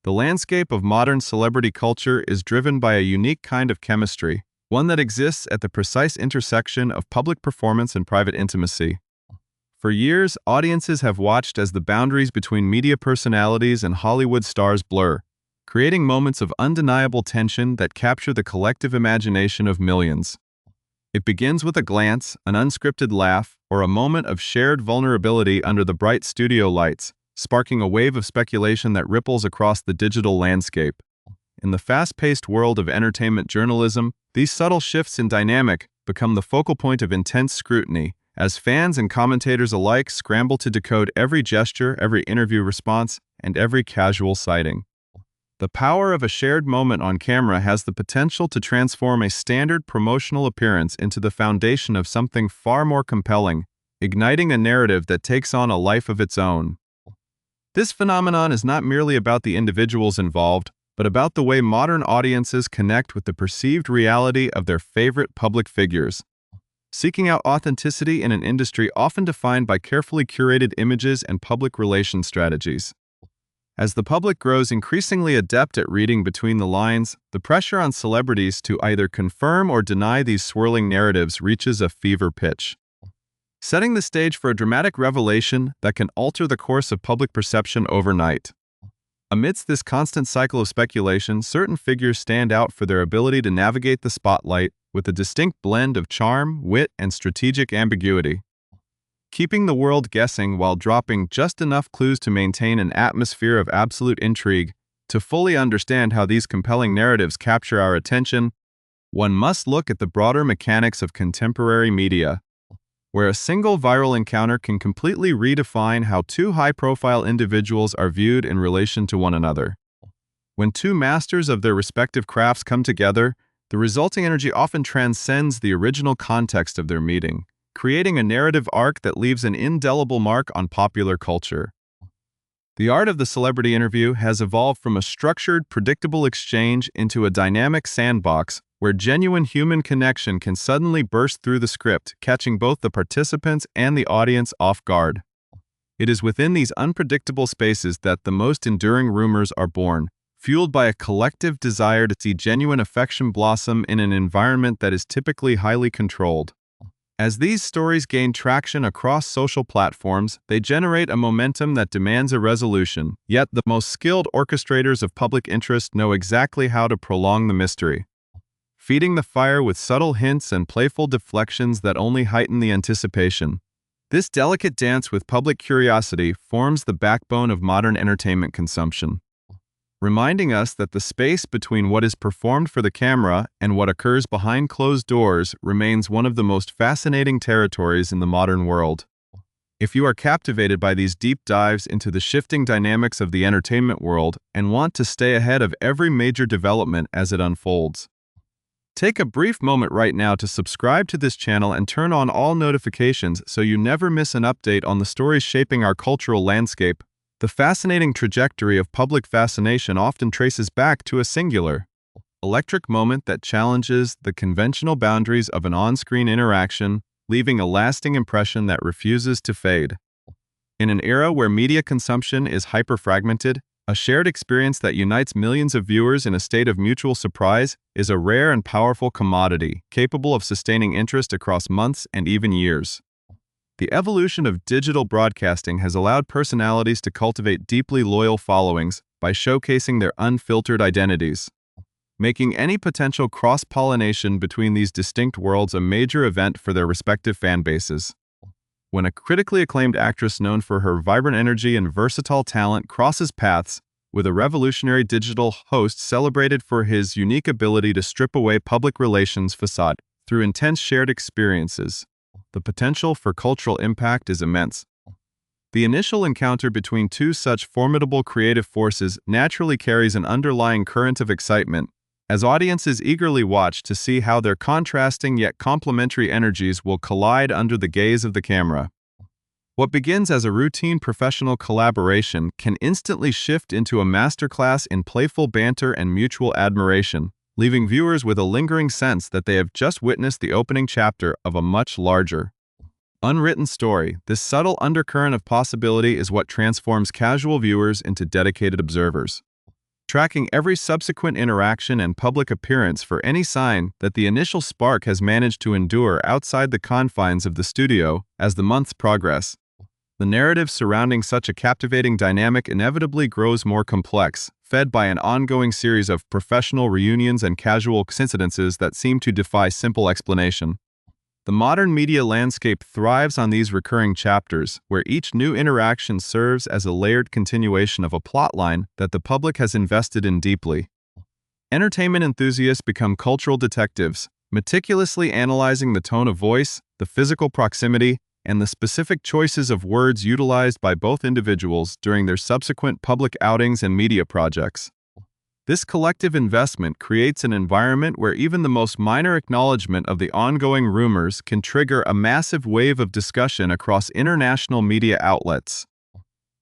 The landscape of modern celebrity culture is driven by a unique kind of chemistry, one that exists at the precise intersection of public performance and private intimacy. For years, audiences have watched as the boundaries between media personalities and Hollywood stars blur, creating moments of undeniable tension that capture the collective imagination of millions. It begins with a glance, an unscripted laugh, or a moment of shared vulnerability under the bright studio lights, sparking a wave of speculation that ripples across the digital landscape. In the fast-paced world of entertainment journalism, these subtle shifts in dynamic become the focal point of intense scrutiny, as fans and commentators alike scramble to decode every gesture, every interview response, and every casual sighting. The power of a shared moment on camera has the potential to transform a standard promotional appearance into the foundation of something far more compelling, igniting a narrative that takes on a life of its own. This phenomenon is not merely about the individuals involved, but about the way modern audiences connect with the perceived reality of their favorite public figures, seeking out authenticity in an industry often defined by carefully curated images and public relations strategies. As the public grows increasingly adept at reading between the lines, the pressure on celebrities to either confirm or deny these swirling narratives reaches a fever pitch, setting the stage for a dramatic revelation that can alter the course of public perception overnight. Amidst this constant cycle of speculation, certain figures stand out for their ability to navigate the spotlight with a distinct blend of charm, wit, and strategic ambiguity, keeping the world guessing while dropping just enough clues to maintain an atmosphere of absolute intrigue. To fully understand how these compelling narratives capture our attention, one must look at the broader mechanics of contemporary media, where a single viral encounter can completely redefine how two high-profile individuals are viewed in relation to one another. When two masters of their respective crafts come together, the resulting energy often transcends the original context of their meeting, creating a narrative arc that leaves an indelible mark on popular culture. The art of the celebrity interview has evolved from a structured, predictable exchange into a dynamic sandbox where genuine human connection can suddenly burst through the script, catching both the participants and the audience off guard. It is within these unpredictable spaces that the most enduring rumors are born, fueled by a collective desire to see genuine affection blossom in an environment that is typically highly controlled. As these stories gain traction across social platforms, they generate a momentum that demands a resolution, yet the most skilled orchestrators of public interest know exactly how to prolong the mystery, feeding the fire with subtle hints and playful deflections that only heighten the anticipation. This delicate dance with public curiosity forms the backbone of modern entertainment consumption, reminding us that the space between what is performed for the camera and what occurs behind closed doors remains one of the most fascinating territories in the modern world. If you are captivated by these deep dives into the shifting dynamics of the entertainment world and want to stay ahead of every major development as it unfolds, take a brief moment right now to subscribe to this channel and turn on all notifications so you never miss an update on the stories shaping our cultural landscape. The fascinating trajectory of public fascination often traces back to a singular, electric moment that challenges the conventional boundaries of an on-screen interaction, leaving a lasting impression that refuses to fade. In an era where media consumption is hyper-fragmented, a shared experience that unites millions of viewers in a state of mutual surprise is a rare and powerful commodity, capable of sustaining interest across months and even years. The evolution of digital broadcasting has allowed personalities to cultivate deeply loyal followings by showcasing their unfiltered identities, making any potential cross-pollination between these distinct worlds a major event for their respective fan bases. When a critically acclaimed actress known for her vibrant energy and versatile talent crosses paths with a revolutionary digital host celebrated for his unique ability to strip away public relations facade through intense shared experiences, the potential for cultural impact is immense. The initial encounter between two such formidable creative forces naturally carries an underlying current of excitement, as audiences eagerly watch to see how their contrasting yet complementary energies will collide under the gaze of the camera. What begins as a routine professional collaboration can instantly shift into a masterclass in playful banter and mutual admiration, leaving viewers with a lingering sense that they have just witnessed the opening chapter of a much larger, unwritten story. This subtle undercurrent of possibility is what transforms casual viewers into dedicated observers, tracking every subsequent interaction and public appearance for any sign that the initial spark has managed to endure outside the confines of the studio as the months progress. The narrative surrounding such a captivating dynamic inevitably grows more complex, fed by an ongoing series of professional reunions and casual coincidences that seem to defy simple explanation. The modern media landscape thrives on these recurring chapters, where each new interaction serves as a layered continuation of a plotline that the public has invested in deeply. Entertainment enthusiasts become cultural detectives, meticulously analyzing the tone of voice, the physical proximity, and the specific choices of words utilized by both individuals during their subsequent public outings and media projects. This collective investment creates an environment where even the most minor acknowledgement of the ongoing rumors can trigger a massive wave of discussion across international media outlets.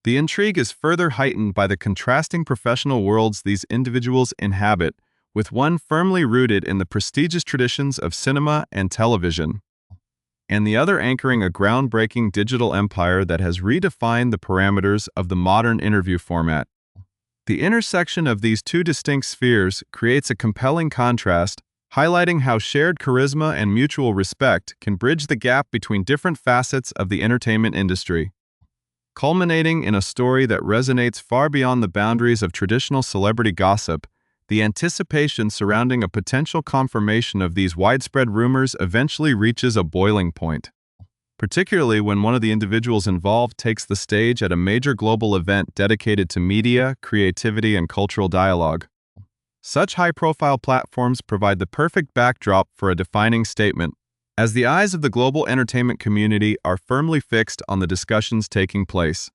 The intrigue is further heightened by the contrasting professional worlds these individuals inhabit, with one firmly rooted in the prestigious traditions of cinema and television, and the other anchoring a groundbreaking digital empire that has redefined the parameters of the modern interview format. The intersection of these two distinct spheres creates a compelling contrast, highlighting how shared charisma and mutual respect can bridge the gap between different facets of the entertainment industry, culminating in a story that resonates far beyond the boundaries of traditional celebrity gossip. The anticipation surrounding a potential confirmation of these widespread rumors eventually reaches a boiling point, particularly when one of the individuals involved takes the stage at a major global event dedicated to media, creativity, and cultural dialogue. Such high-profile platforms provide the perfect backdrop for a defining statement, as the eyes of the global entertainment community are firmly fixed on the discussions taking place.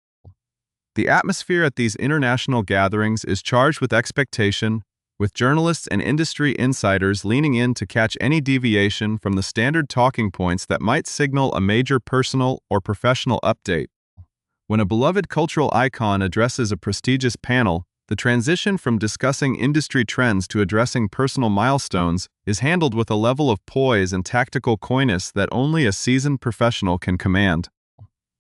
The atmosphere at these international gatherings is charged with expectation, with journalists and industry insiders leaning in to catch any deviation from the standard talking points that might signal a major personal or professional update. When a beloved cultural icon addresses a prestigious panel, the transition from discussing industry trends to addressing personal milestones is handled with a level of poise and tactical coyness that only a seasoned professional can command.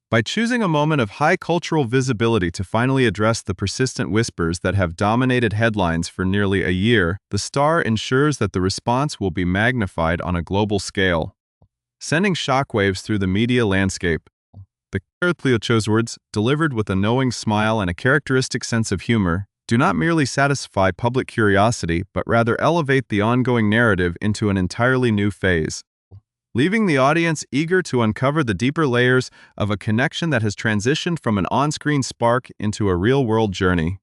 By choosing a moment of high cultural visibility to finally address the persistent whispers that have dominated headlines for nearly a year, the star ensures that the response will be magnified on a global scale, sending shockwaves through the media landscape. The Cleocho's words, delivered with a knowing smile and a characteristic sense of humor, do not merely satisfy public curiosity but rather elevate the ongoing narrative into an entirely new phase, leaving the audience eager to uncover the deeper layers of a connection that has transitioned from an on-screen spark into a real-world journey.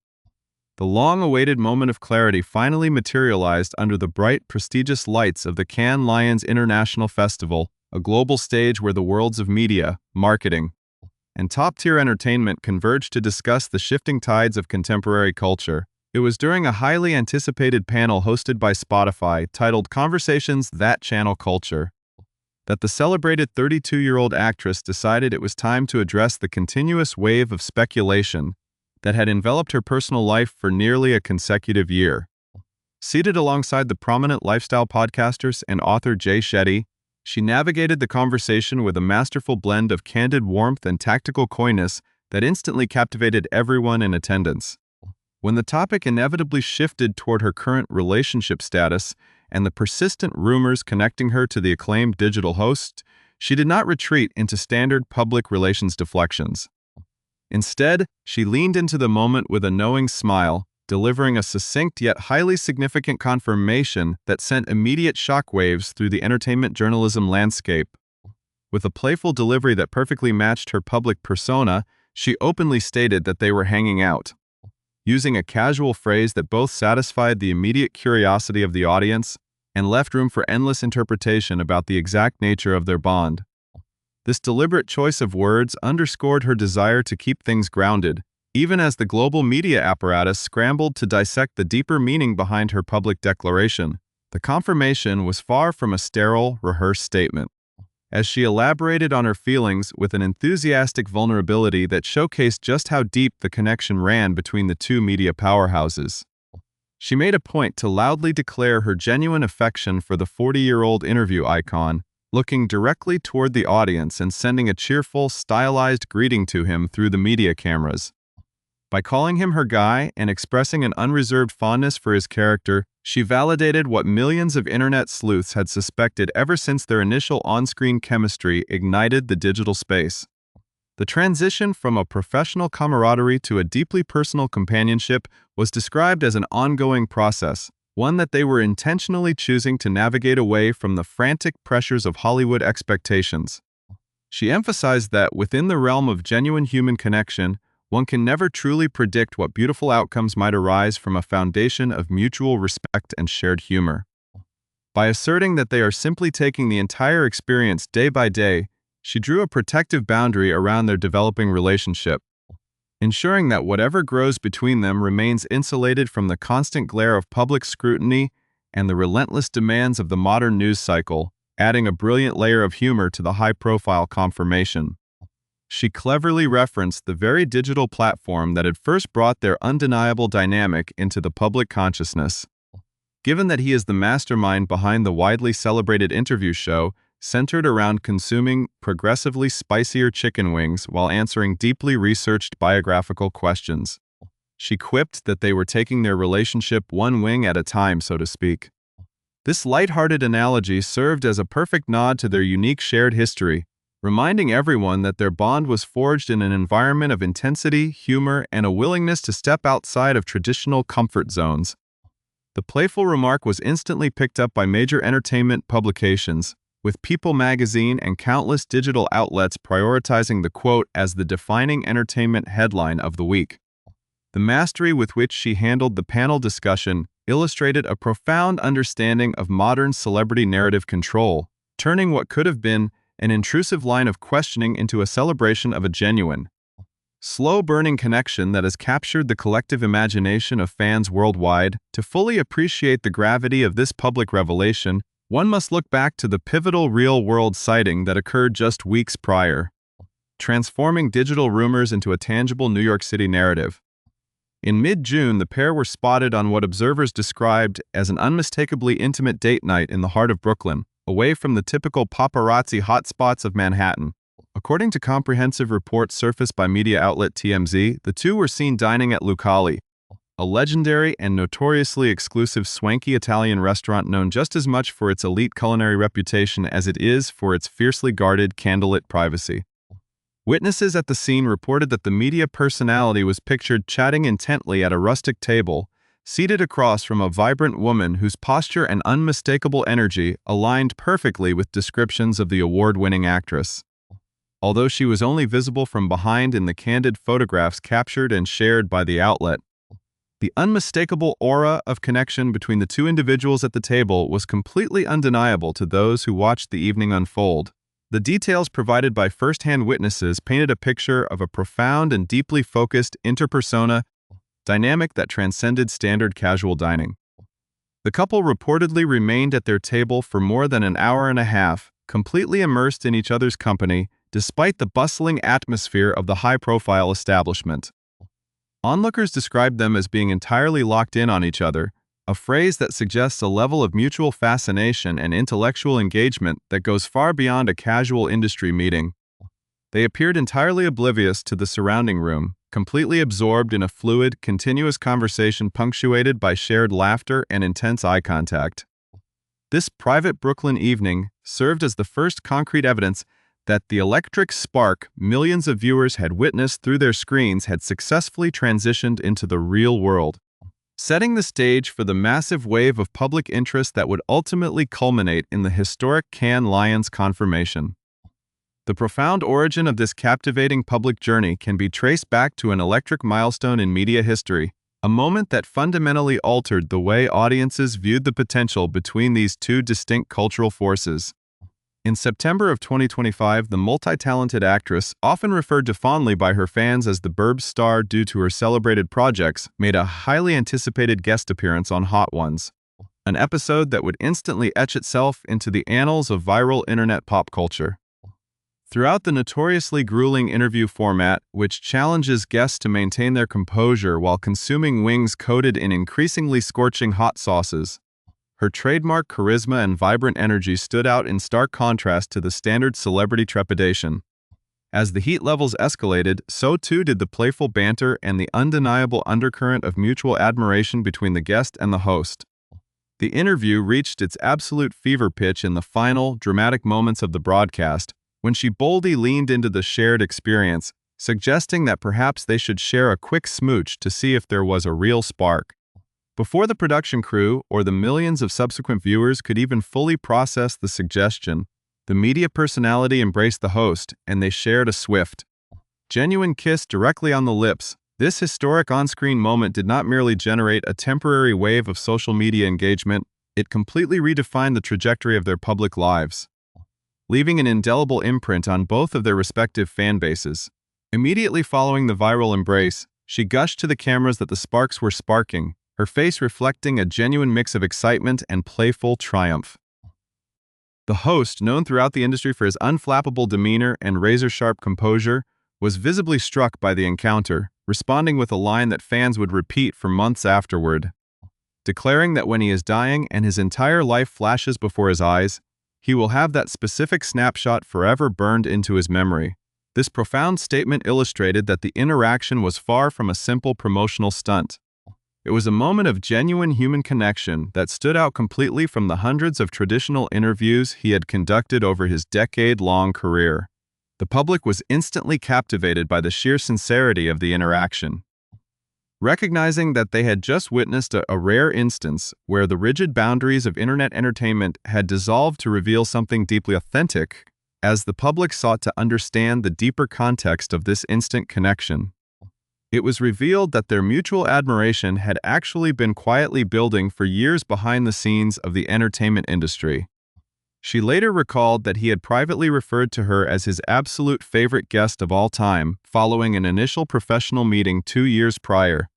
The long-awaited moment of clarity finally materialized under the bright, prestigious lights of the Cannes Lions International Festival, a global stage where the worlds of media, marketing, and top-tier entertainment converged to discuss the shifting tides of contemporary culture. It was during a highly anticipated panel hosted by Spotify titled Conversations That Channel Culture that the celebrated 32-year-old actress decided it was time to address the continuous wave of speculation that had enveloped her personal life for nearly a consecutive year. Seated alongside the prominent lifestyle podcasters and author Jay Shetty, she navigated the conversation with a masterful blend of candid warmth and tactical coyness that instantly captivated everyone in attendance. When the topic inevitably shifted toward her current relationship status and the persistent rumors connecting her to the acclaimed digital host, she did not retreat into standard public relations deflections. Instead, she leaned into the moment with a knowing smile, delivering a succinct yet highly significant confirmation that sent immediate shockwaves through the entertainment journalism landscape. With a playful delivery that perfectly matched her public persona, she openly stated that they were hanging out, using a casual phrase that both satisfied the immediate curiosity of the audience and left room for endless interpretation about the exact nature of their bond. This deliberate choice of words underscored her desire to keep things grounded, even as the global media apparatus scrambled to dissect the deeper meaning behind her public declaration. The confirmation was far from a sterile, rehearsed statement, as she elaborated on her feelings with an enthusiastic vulnerability that showcased just how deep the connection ran between the two media powerhouses. She made a point to loudly declare her genuine affection for the 40-year-old interview icon, looking directly toward the audience and sending a cheerful, stylized greeting to him through the media cameras. By calling him her guy and expressing an unreserved fondness for his character, she validated what millions of internet sleuths had suspected ever since their initial on-screen chemistry ignited the digital space. The transition from a professional camaraderie to a deeply personal companionship was described as an ongoing process, one that they were intentionally choosing to navigate away from the frantic pressures of Hollywood expectations. She emphasized that within the realm of genuine human connection, one can never truly predict what beautiful outcomes might arise from a foundation of mutual respect and shared humor. By asserting that they are simply taking the entire experience day by day, she drew a protective boundary around their developing relationship, ensuring that whatever grows between them remains insulated from the constant glare of public scrutiny and the relentless demands of the modern news cycle, adding a brilliant layer of humor to the high-profile confirmation. She cleverly referenced the very digital platform that had first brought their undeniable dynamic into the public consciousness. Given that he is the mastermind behind the widely celebrated interview show, centered around consuming progressively spicier chicken wings while answering deeply researched biographical questions. She quipped that they were taking their relationship one wing at a time, so to speak. This lighthearted analogy served as a perfect nod to their unique shared history, reminding everyone that their bond was forged in an environment of intensity, humor, and a willingness to step outside of traditional comfort zones. The playful remark was instantly picked up by major entertainment publications, with People magazine and countless digital outlets prioritizing the quote as the defining entertainment headline of the week. The mastery with which she handled the panel discussion illustrated a profound understanding of modern celebrity narrative control, turning what could have been an intrusive line of questioning into a celebration of a genuine, slow-burning connection that has captured the collective imagination of fans worldwide. To fully appreciate the gravity of this public revelation, one must look back to the pivotal real-world sighting that occurred just weeks prior, transforming digital rumors into a tangible New York City narrative. In mid-June, the pair were spotted on what observers described as an unmistakably intimate date night in the heart of Brooklyn, away from the typical paparazzi hotspots of Manhattan. According to comprehensive reports surfaced by media outlet TMZ, the two were seen dining at Lucali, a legendary and notoriously exclusive swanky Italian restaurant known just as much for its elite culinary reputation as it is for its fiercely guarded, candlelit privacy. Witnesses at the scene reported that the media personality was pictured chatting intently at a rustic table, seated across from a vibrant woman whose posture and unmistakable energy aligned perfectly with descriptions of the award-winning actress. Although she was only visible from behind in the candid photographs captured and shared by the outlet, the unmistakable aura of connection between the two individuals at the table was completely undeniable to those who watched the evening unfold. The details provided by first-hand witnesses painted a picture of a profound and deeply focused interpersona dynamic that transcended standard casual dining. The couple reportedly remained at their table for more than an hour and a half, completely immersed in each other's company, despite the bustling atmosphere of the high-profile establishment. Onlookers described them as being entirely locked in on each other, a phrase that suggests a level of mutual fascination and intellectual engagement that goes far beyond a casual industry meeting. They appeared entirely oblivious to the surrounding room, completely absorbed in a fluid, continuous conversation punctuated by shared laughter and intense eye contact. This private Brooklyn evening served as the first concrete evidence that the electric spark millions of viewers had witnessed through their screens had successfully transitioned into the real world, setting the stage for the massive wave of public interest that would ultimately culminate in the historic Cannes Lions confirmation. The profound origin of this captivating public journey can be traced back to an electric milestone in media history, a moment that fundamentally altered the way audiences viewed the potential between these two distinct cultural forces. In September of 2025, the multi-talented actress, often referred to fondly by her fans as the Burbs star due to her celebrated projects, made a highly anticipated guest appearance on Hot Ones, an episode that would instantly etch itself into the annals of viral internet pop culture. Throughout the notoriously grueling interview format, which challenges guests to maintain their composure while consuming wings coated in increasingly scorching hot sauces, her trademark charisma and vibrant energy stood out in stark contrast to the standard celebrity trepidation. As the heat levels escalated, so too did the playful banter and the undeniable undercurrent of mutual admiration between the guest and the host. The interview reached its absolute fever pitch in the final, dramatic moments of the broadcast, when she boldly leaned into the shared experience, suggesting that perhaps they should share a quick smooch to see if there was a real spark. Before the production crew or the millions of subsequent viewers could even fully process the suggestion, the media personality embraced the host, and they shared a swift, genuine kiss directly on the lips. This historic on-screen moment did not merely generate a temporary wave of social media engagement, it completely redefined the trajectory of their public lives, leaving an indelible imprint on both of their respective fan bases. Immediately following the viral embrace, she gushed to the cameras that the sparks were sparking, her face reflecting a genuine mix of excitement and playful triumph. The host, known throughout the industry for his unflappable demeanor and razor-sharp composure, was visibly struck by the encounter, responding with a line that fans would repeat for months afterward, declaring that when he is dying and his entire life flashes before his eyes, he will have that specific snapshot forever burned into his memory. This profound statement illustrated that the interaction was far from a simple promotional stunt. It was a moment of genuine human connection that stood out completely from the hundreds of traditional interviews he had conducted over his decade-long career. The public was instantly captivated by the sheer sincerity of the interaction. Recognizing that they had just witnessed a rare instance where the rigid boundaries of internet entertainment had dissolved to reveal something deeply authentic, as the public sought to understand the deeper context of this instant connection, it was revealed that their mutual admiration had actually been quietly building for years behind the scenes of the entertainment industry. She later recalled that he had privately referred to her as his absolute favorite guest of all time, following an initial professional meeting 2 years prior.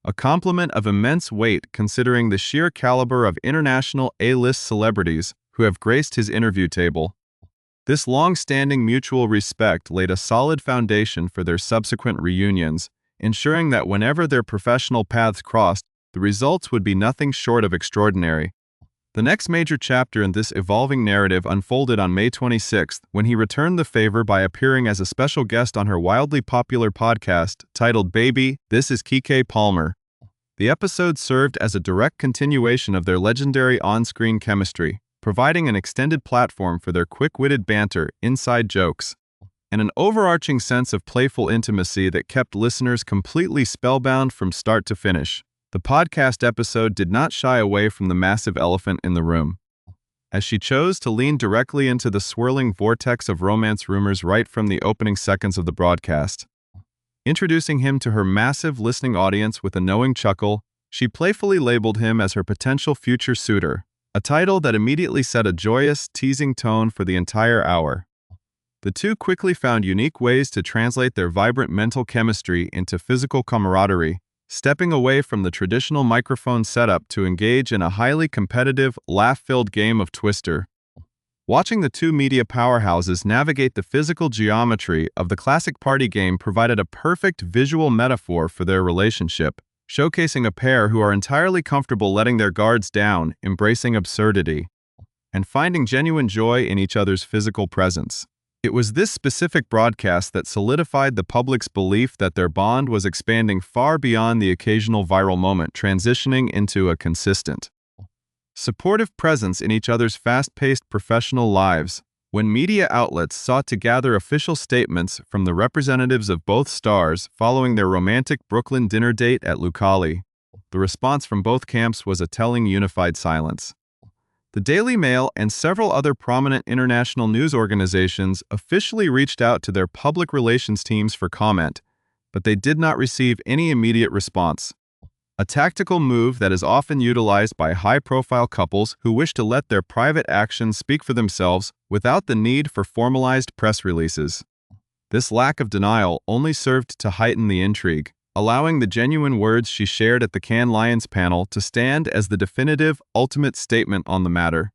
A compliment of immense weight considering the sheer caliber of international A-list celebrities who have graced his interview table. This long-standing mutual respect laid a solid foundation for their subsequent reunions, ensuring that whenever their professional paths crossed, the results would be nothing short of extraordinary. The next major chapter in this evolving narrative unfolded on May 26th when he returned the favor by appearing as a special guest on her wildly popular podcast titled Baby, This is Keke Palmer. The episode served as a direct continuation of their legendary on-screen chemistry, providing an extended platform for their quick-witted banter, inside jokes, and an overarching sense of playful intimacy that kept listeners completely spellbound from start to finish. The podcast episode did not shy away from the massive elephant in the room, as she chose to lean directly into the swirling vortex of romance rumors right from the opening seconds of the broadcast. Introducing him to her massive listening audience with a knowing chuckle, she playfully labeled him as her potential future suitor, a title that immediately set a joyous, teasing tone for the entire hour. The two quickly found unique ways to translate their vibrant mental chemistry into physical camaraderie, stepping away from the traditional microphone setup to engage in a highly competitive, laugh-filled game of Twister. Watching the two media powerhouses navigate the physical geometry of the classic party game provided a perfect visual metaphor for their relationship, showcasing a pair who are entirely comfortable letting their guards down, embracing absurdity, and finding genuine joy in each other's physical presence. It was this specific broadcast that solidified the public's belief that their bond was expanding far beyond the occasional viral moment, transitioning into a consistent, supportive presence in each other's fast-paced professional lives. When media outlets sought to gather official statements from the representatives of both stars following their romantic Brooklyn dinner date at Lucali, the response from both camps was a telling unified silence. The Daily Mail and several other prominent international news organizations officially reached out to their public relations teams for comment, but they did not receive any immediate response. A tactical move that is often utilized by high-profile couples who wish to let their private actions speak for themselves without the need for formalized press releases. This lack of denial only served to heighten the intrigue, allowing the genuine words she shared at the Cannes Lions panel to stand as the definitive, ultimate statement on the matter.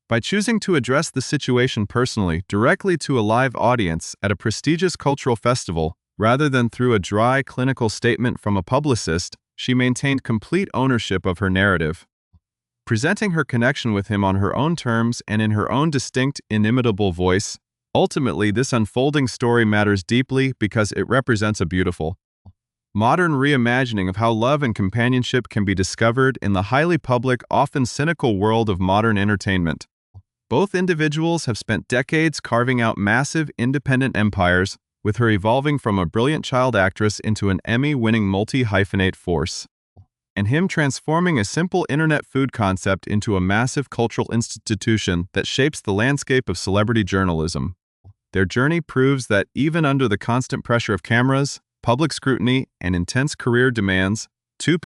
By choosing to address the situation personally, directly to a live audience at a prestigious cultural festival, rather than through a dry, clinical statement from a publicist, she maintained complete ownership of her narrative, presenting her connection with him on her own terms and in her own distinct, inimitable voice. Ultimately, this unfolding story matters deeply because it represents a beautiful, modern reimagining of how love and companionship can be discovered in the highly public, often cynical world of modern entertainment. Both individuals have spent decades carving out massive, independent empires, with her evolving from a brilliant child actress into an Emmy-winning multi-hyphenate force, and him transforming a simple internet food concept into a massive cultural institution that shapes the landscape of celebrity journalism. Their journey proves that even under the constant pressure of cameras, public scrutiny, and intense career demands, two